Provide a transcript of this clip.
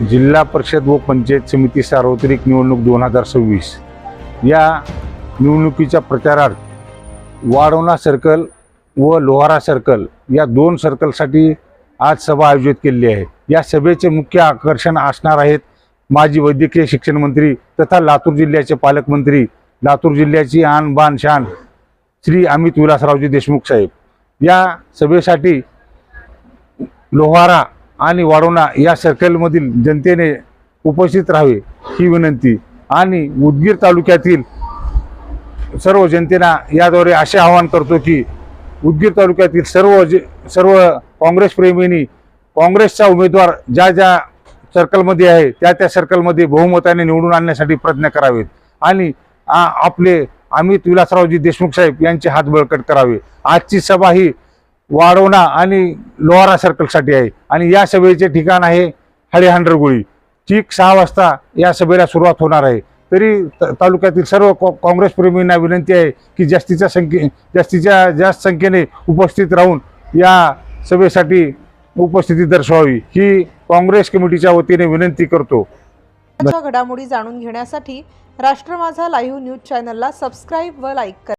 जिल्हा परिषद व पंचायत समिती सार्वत्रिक निवडणूक 2026 या निवडणुकीच्या प्रचारार्थ वाढवणा सर्कल व लोहारा सर्कल या दोन सर्कलसाठी आज सभा आयोजित केली आहे। या सभेचे मुख्य आकर्षण असणार आहेत माजी वैद्यकीय शिक्षण मंत्री तथा लातूर जिल्ह्याचे पालकमंत्री, लातूर जिल्ह्याची आन बान शान श्री अमित विलासरावजी देशमुख साहेब। या सभेसाठी लोहारा आणि वाढवणा या सर्कलमधील जनतेने उपस्थित राहावे ही विनंती आणि उदगीर तालुक्यातील सर्व जनतेला याद्वारे असे आवाहन करतो की उदगीर तालुक्यातील सर्व काँग्रेस प्रेमींनी काँग्रेसचा उमेदवार ज्या सर्कलमध्ये आहे त्या सर्कलमध्ये बहुमताने निवडून आणण्यासाठी प्रयत्न करावेत आणि आपले अमित विलासरावजी देशमुख साहेब यांचे हात बळकट करावे। आजची सभा ही वाढवणा आणि लोहारा सर्कलसाठी आहे आणि या सभेचे ठिकाण आहे हळेहांडरगोळी। ठीक 6 वाजता या सभेला सुरुवात होणार आहे। तरी तालुक्यातील सर्व काँग्रेस प्रेमींना विनंती आहे की जास्तीच्या जास्त संख्येने उपस्थित राहून या सभेसाठी उपस्थिती दर्शवावी ही काँग्रेस कमिटीच्या वतीने विनंती करतो। घडामोडी जाणून घेण्यासाठी राष्ट्र माझा लाईव्ह न्यूज चॅनलला सबस्क्राईब व लाईक करा।